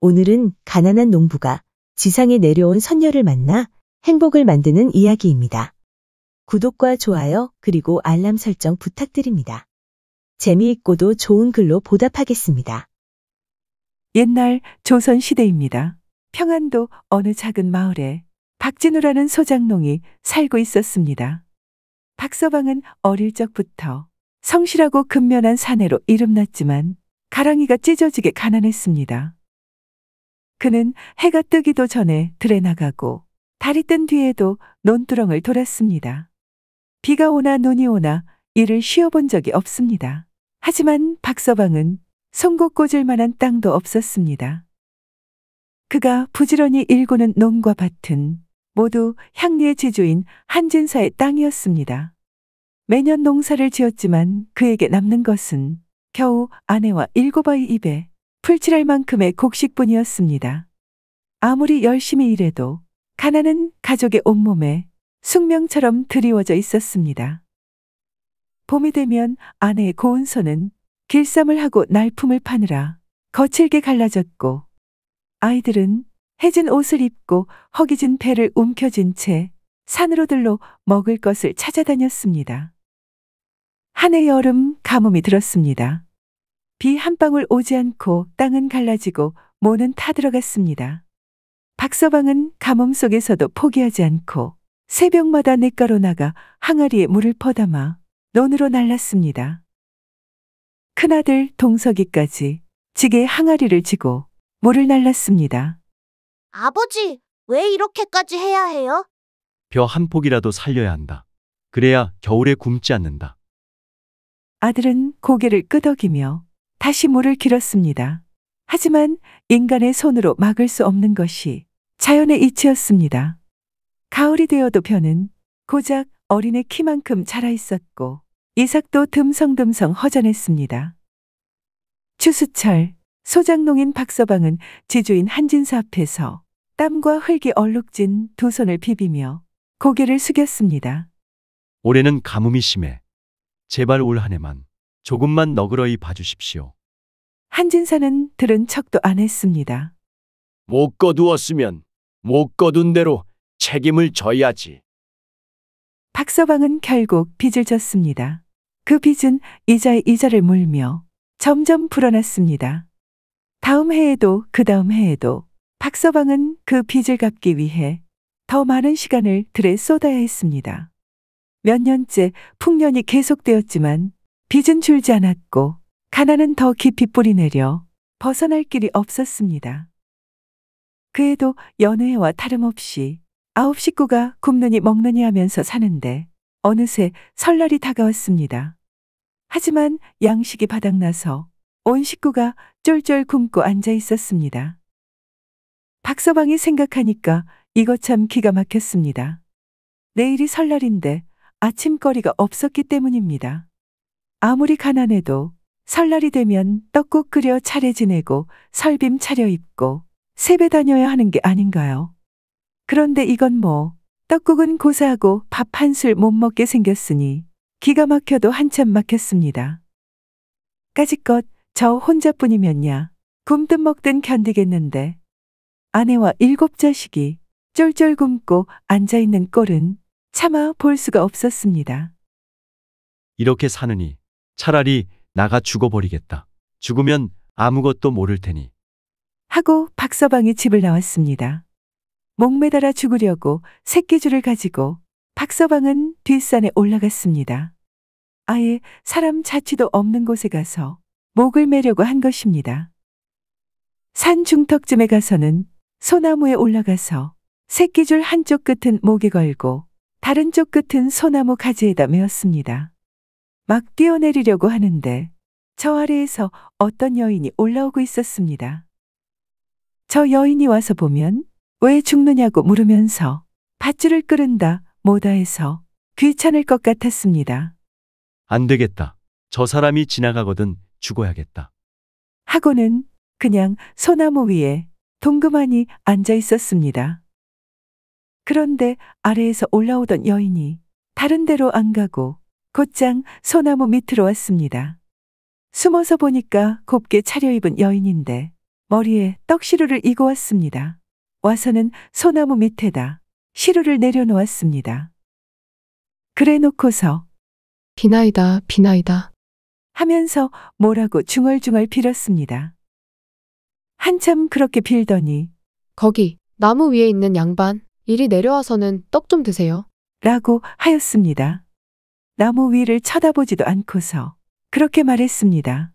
오늘은 가난한 농부가 지상에 내려온 선녀를 만나 행복을 만드는 이야기입니다. 구독과 좋아요 그리고 알람 설정 부탁드립니다. 재미있고도 좋은 글로 보답하겠습니다. 옛날 조선시대입니다. 평안도 어느 작은 마을에 박진우라는 소장농이 살고 있었습니다. 박서방은 어릴 적부터 성실하고 근면한 사내로 이름났지만 가랑이가 찢어지게 가난했습니다. 그는 해가 뜨기도 전에 들에 나가고 달이 뜬 뒤에도 논두렁을 돌았습니다. 비가 오나 눈이 오나 일을 쉬어본 적이 없습니다. 하지만 박서방은 송곳 꽂을 만한 땅도 없었습니다. 그가 부지런히 일구는 농과 밭은 모두 향리의 지주인 한진사의 땅이었습니다. 매년 농사를 지었지만 그에게 남는 것은 겨우 아내와 7아이 입에 풀칠할 만큼의 곡식뿐이었습니다. 아무리 열심히 일해도 가난은 가족의 온몸에 숙명처럼 드리워져 있었습니다. 봄이 되면 아내의 고운 손은 길쌈을 하고 날품을 파느라 거칠게 갈라졌고 아이들은 해진 옷을 입고 허기진 배를 움켜쥔 채 산으로 들러 먹을 것을 찾아다녔습니다. 한 해 여름 가뭄이 들었습니다. 비 한 방울 오지 않고 땅은 갈라지고 모는 타들어갔습니다. 박서방은 가뭄 속에서도 포기하지 않고 새벽마다 냇가로 나가 항아리에 물을 퍼담아 논으로 날랐습니다. 큰아들 동석이까지 지게에 항아리를 지고 물을 날랐습니다. 아버지, 왜 이렇게까지 해야 해요? 벼 한 폭이라도 살려야 한다. 그래야 겨울에 굶지 않는다. 아들은 고개를 끄덕이며 다시 물을 길었습니다. 하지만 인간의 손으로 막을 수 없는 것이 자연의 이치였습니다. 가을이 되어도 벼는 고작 어린애 키만큼 자라 있었고 이삭도 듬성듬성 허전했습니다. 추수철 소장농인 박서방은 지주인 한진사 앞에서 땀과 흙이 얼룩진 두 손을 비비며 고개를 숙였습니다. 올해는 가뭄이 심해. 제발 올 한 해만 조금만 너그러이 봐주십시오. 한진사는 들은 척도 안 했습니다. 못 거두었으면 못 거둔 대로 책임을 져야지. 박서방은 결국 빚을 졌습니다. 그 빚은 이자에 이자를 물며 점점 불어났습니다. 다음 해에도 그 다음 해에도 박서방은 그 빚을 갚기 위해 더 많은 시간을 들에 쏟아야 했습니다. 몇 년째 풍년이 계속되었지만 빚은 줄지 않았고 가난은 더 깊이 뿌리내려 벗어날 길이 없었습니다. 그에도 여느 해와 다름없이 9 식구가 굶느니 먹느니 하면서 사는데 어느새 설날이 다가왔습니다. 하지만 양식이 바닥나서 온 식구가 쫄쫄 굶고 앉아 있었습니다. 박서방이 생각하니까 이거 참 기가 막혔습니다. 내일이 설날인데 아침거리가 없었기 때문입니다. 아무리 가난해도 설날이 되면 떡국 끓여 차례 지내고 설빔 차려입고 세배 다녀야 하는 게 아닌가요? 그런데 이건 뭐 떡국은 고사하고 밥 한 술 못 먹게 생겼으니 기가 막혀도 한참 막혔습니다. 까짓것 저 혼자뿐이면야 굶든 먹든 견디겠는데 아내와 7자식이 쫄쫄 굶고 앉아있는 꼴은 차마 볼 수가 없었습니다. 이렇게 사느니 차라리 나가 죽어버리겠다. 죽으면 아무것도 모를 테니. 하고 박서방이 집을 나왔습니다. 목매달아 죽으려고 새끼줄을 가지고 박서방은 뒷산에 올라갔습니다. 아예 사람 자취도 없는 곳에 가서 목을 매려고 한 것입니다. 산 중턱쯤에 가서는 소나무에 올라가서 새끼줄 한쪽 끝은 목에 걸고 다른 쪽 끝은 소나무 가지에다 메었습니다. 막 뛰어내리려고 하는데 저 아래에서 어떤 여인이 올라오고 있었습니다. 저 여인이 와서 보면 왜 죽느냐고 물으면서 밧줄을 끄른다 뭐다 해서 귀찮을 것 같았습니다. 안 되겠다. 저 사람이 지나가거든 죽어야겠다. 하고는 그냥 소나무 위에 동그만히 앉아 있었습니다. 그런데 아래에서 올라오던 여인이 다른 데로 안 가고 곧장 소나무 밑으로 왔습니다. 숨어서 보니까 곱게 차려입은 여인인데 머리에 떡시루를 이고 왔습니다. 와서는 소나무 밑에다 시루를 내려놓았습니다. 그래 놓고서 비나이다, 비나이다. 하면서 뭐라고 중얼중얼 빌었습니다. 한참 그렇게 빌더니 거기 나무 위에 있는 양반, 이리 내려와서는 떡 좀 드세요. 라고 하였습니다. 나무 위를 쳐다보지도 않고서 그렇게 말했습니다.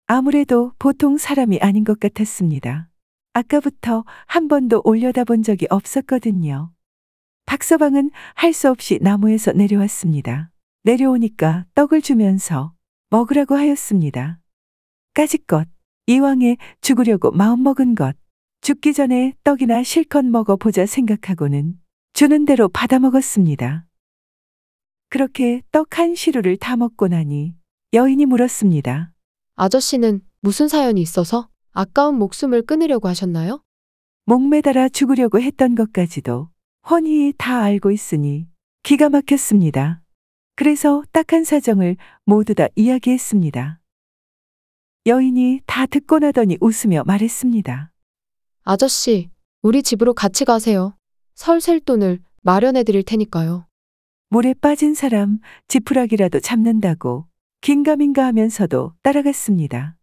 아무래도 보통 사람이 아닌 것 같았습니다. 아까부터 한 번도 올려다본 적이 없었거든요. 박서방은 할 수 없이 나무에서 내려왔습니다. 내려오니까 떡을 주면서 먹으라고 하였습니다. 까짓것 이왕에 죽으려고 마음먹은 것, 죽기 전에 떡이나 실컷 먹어보자 생각하고는 주는 대로 받아먹었습니다. 그렇게 떡 한 시루를 다 먹고 나니 여인이 물었습니다. 아저씨는 무슨 사연이 있어서 아까운 목숨을 끊으려고 하셨나요? 목매달아 죽으려고 했던 것까지도 훤히 다 알고 있으니 기가 막혔습니다. 그래서 딱한 사정을 모두 다 이야기했습니다. 여인이 다 듣고 나더니 웃으며 말했습니다. 아저씨, 우리 집으로 같이 가세요. 설 셀 돈을 마련해 드릴 테니까요. 물에 빠진 사람 지푸라기라도 잡는다고 긴가민가 하면서도 따라갔습니다.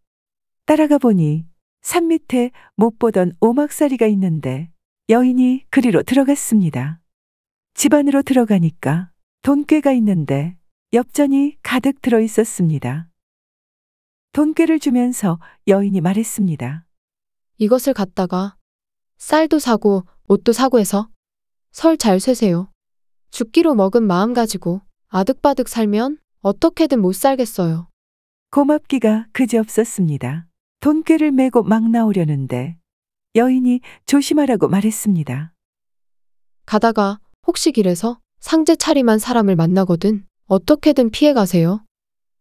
따라가 보니 산 밑에 못 보던 오막살이가 있는데 여인이 그리로 들어갔습니다. 집 안으로 들어가니까 돈꾀가 있는데 엽전이 가득 들어 있었습니다. 돈꾀를 주면서 여인이 말했습니다. 이것을 갖다가 쌀도 사고 옷도 사고 해서 설 잘 쇠세요. 죽기로 먹은 마음 가지고 아득바득 살면 어떻게든 못 살겠어요. 고맙기가 그지없었습니다. 돈꾀를 메고 막 나오려는데 여인이 조심하라고 말했습니다. 가다가 혹시 길에서 상제 차림한 사람을 만나거든 어떻게든 피해 가세요.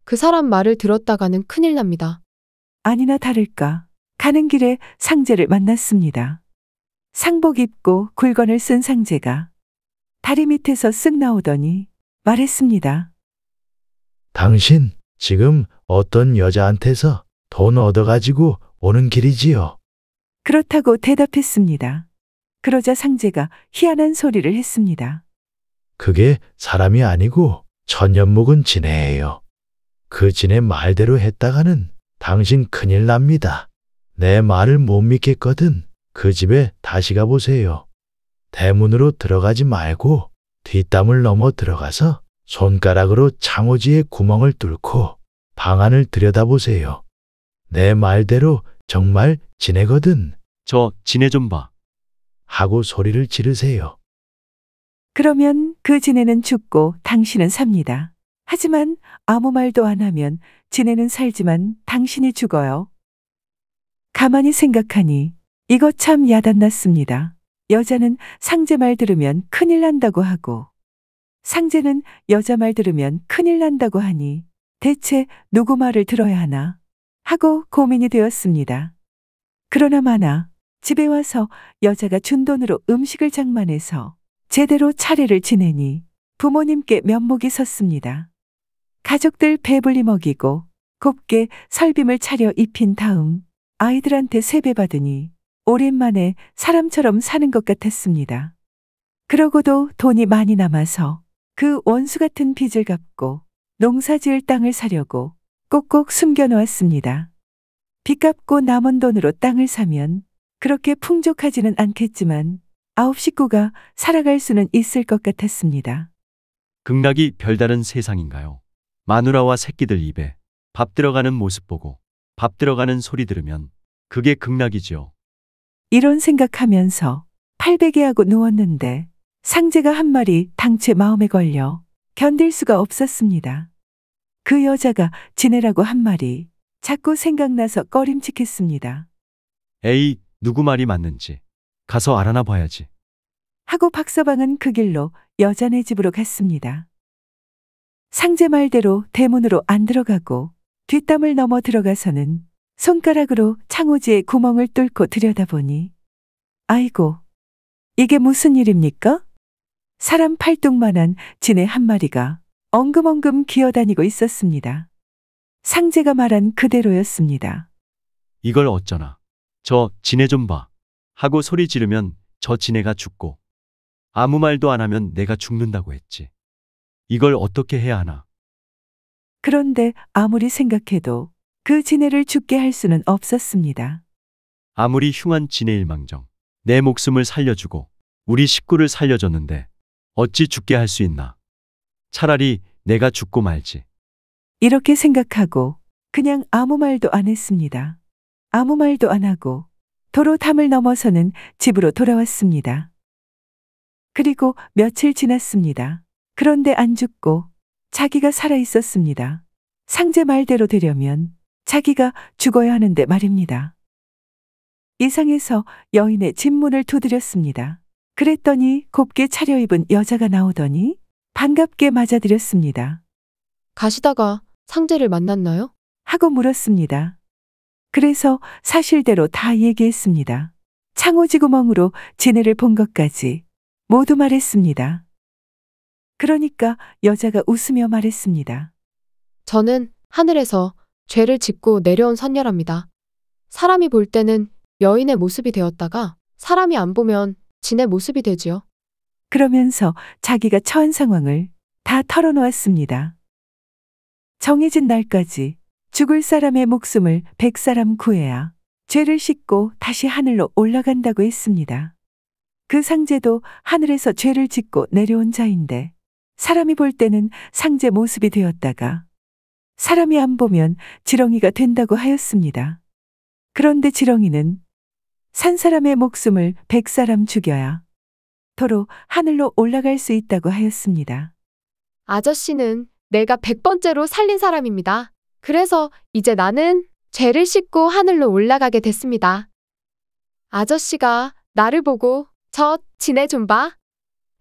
그 사람 말을 들었다가는 큰일 납니다. 아니나 다를까 가는 길에 상제를 만났습니다. 상복 입고 굴건을 쓴 상제가 다리 밑에서 쓱 나오더니 말했습니다. 당신 지금 어떤 여자한테서 돈 얻어가지고 오는 길이지요? 그렇다고 대답했습니다. 그러자 상제가 희한한 소리를 했습니다. 그게 사람이 아니고 천년묵은 지네예요. 그 지네 말대로 했다가는 당신 큰일 납니다. 내 말을 못 믿겠거든 그 집에 다시 가보세요. 대문으로 들어가지 말고 뒷담을 넘어 들어가서 손가락으로 창호지에 구멍을 뚫고 방 안을 들여다보세요. 내 말대로 정말 지네거든 저 지네 좀 봐. 하고 소리를 지르세요. 그러면 그 지네는 죽고 당신은 삽니다. 하지만 아무 말도 안 하면 지네는 살지만 당신이 죽어요. 가만히 생각하니 이거 참 야단났습니다. 여자는 상제 말 들으면 큰일 난다고 하고 상제는 여자 말 들으면 큰일 난다고 하니 대체 누구 말을 들어야 하나 하고 고민이 되었습니다. 그러나 마나 집에 와서 여자가 준 돈으로 음식을 장만해서 제대로 차례를 지내니 부모님께 면목이 섰습니다. 가족들 배불리 먹이고 곱게 설빔을 차려 입힌 다음 아이들한테 세배 받으니 오랜만에 사람처럼 사는 것 같았습니다. 그러고도 돈이 많이 남아서 그 원수 같은 빚을 갚고 농사 지을 땅을 사려고 꼭꼭 숨겨놓았습니다. 빚 갚고 남은 돈으로 땅을 사면 그렇게 풍족하지는 않겠지만 9 식구가 살아갈 수는 있을 것 같았습니다. 극락이 별다른 세상인가요? 마누라와 새끼들 입에 밥 들어가는 모습 보고 밥 들어가는 소리 들으면 그게 극락이지요. 이런 생각하면서 팔베개하고 누웠는데 상제가 한 말이 당최 마음에 걸려 견딜 수가 없었습니다. 그 여자가 지내라고 한 말이 자꾸 생각나서 꺼림칙했습니다. 에이, 누구 말이 맞는지 가서 알아나 봐야지. 하고 박서방은 그 길로 여자네 집으로 갔습니다. 상제 말대로 대문으로 안 들어가고 뒷담을 넘어 들어가서는 손가락으로 창호지에 구멍을 뚫고 들여다보니 아이고, 이게 무슨 일입니까? 사람 팔뚝만한 지네 한 마리가 엉금엉금 기어다니고 있었습니다. 상제가 말한 그대로였습니다. 이걸 어쩌나. 저 지네 좀 봐. 하고 소리 지르면 저 지네가 죽고 아무 말도 안 하면 내가 죽는다고 했지. 이걸 어떻게 해야 하나. 그런데 아무리 생각해도 그 지네를 죽게 할 수는 없었습니다. 아무리 흉한 지네일망정 내 목숨을 살려주고 우리 식구를 살려줬는데 어찌 죽게 할 수 있나. 차라리 내가 죽고 말지. 이렇게 생각하고 그냥 아무 말도 안 했습니다. 아무 말도 안 하고 도로 담을 넘어서는 집으로 돌아왔습니다. 그리고 며칠 지났습니다. 그런데 안 죽고 자기가 살아 있었습니다. 상제 말대로 되려면 자기가 죽어야 하는데 말입니다. 이상해서 여인의 집문을 두드렸습니다. 그랬더니 곱게 차려입은 여자가 나오더니 반갑게 맞아들였습니다. 가시다가 상제를 만났나요? 하고 물었습니다. 그래서 사실대로 다 얘기했습니다. 창호지구멍으로 지네를 본 것까지 모두 말했습니다. 그러니까 여자가 웃으며 말했습니다. 저는 하늘에서 죄를 짓고 내려온 선녀랍니다. 사람이 볼 때는 여인의 모습이 되었다가 사람이 안 보면 진의 모습이 되지요. 그러면서 자기가 처한 상황을 다 털어놓았습니다. 정해진 날까지 죽을 사람의 목숨을 100사람 구해야 죄를 씻고 다시 하늘로 올라간다고 했습니다. 그 상제도 하늘에서 죄를 짓고 내려온 자인데 사람이 볼 때는 상제 모습이 되었다가 사람이 안 보면 지렁이가 된다고 하였습니다. 그런데 지렁이는 산 사람의 목숨을 100사람 죽여야 도로 하늘로 올라갈 수 있다고 하였습니다. 아저씨는 내가 100번째로 살린 사람입니다. 그래서 이제 나는 죄를 씻고 하늘로 올라가게 됐습니다. 아저씨가 나를 보고 저 지네 좀 봐.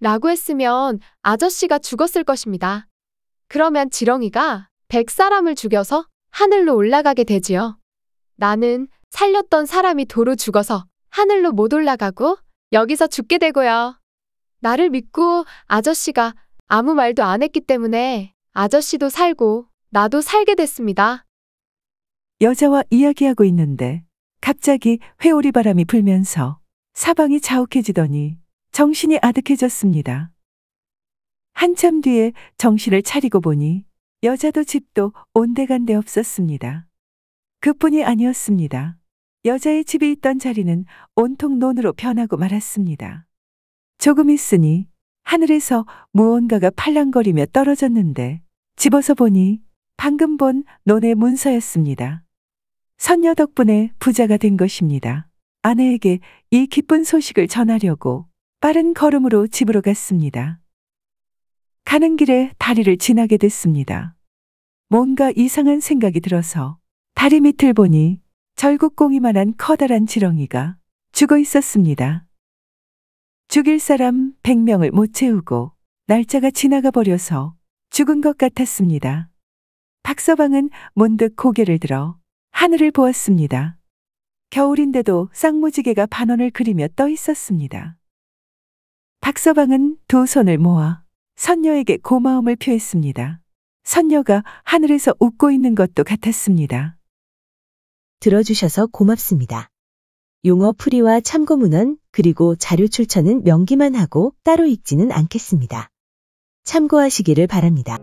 라고 했으면 아저씨가 죽었을 것입니다. 그러면 지렁이가 100사람을 죽여서 하늘로 올라가게 되지요. 나는 살렸던 사람이 도로 죽어서 하늘로 못 올라가고 여기서 죽게 되고요. 나를 믿고 아저씨가 아무 말도 안 했기 때문에 아저씨도 살고 나도 살게 됐습니다. 여자와 이야기하고 있는데 갑자기 회오리 바람이 불면서 사방이 자욱해지더니 정신이 아득해졌습니다. 한참 뒤에 정신을 차리고 보니 여자도 집도 온데간데 없었습니다. 그뿐이 아니었습니다. 여자의 집이 있던 자리는 온통 논으로 변하고 말았습니다. 조금 있으니 하늘에서 무언가가 팔랑거리며 떨어졌는데 집어서 보니 방금 본 논의 문서였습니다. 선녀 덕분에 부자가 된 것입니다. 아내에게 이 기쁜 소식을 전하려고 빠른 걸음으로 집으로 갔습니다. 가는 길에 다리를 지나게 됐습니다. 뭔가 이상한 생각이 들어서 다리 밑을 보니 절국공이만한 커다란 지렁이가 죽어 있었습니다. 죽일 사람 100명을 못 채우고 날짜가 지나가 버려서 죽은 것 같았습니다. 박서방은 문득 고개를 들어 하늘을 보았습니다. 겨울인데도 쌍무지개가 반원을 그리며 떠 있었습니다. 박서방은 두 손을 모아 선녀에게 고마움을 표했습니다. 선녀가 하늘에서 웃고 있는 것도 같았습니다. 들어주셔서 고맙습니다. 용어 풀이와 참고 문헌 그리고 자료 출처는 명기만 하고 따로 읽지는 않겠습니다. 참고하시기를 바랍니다.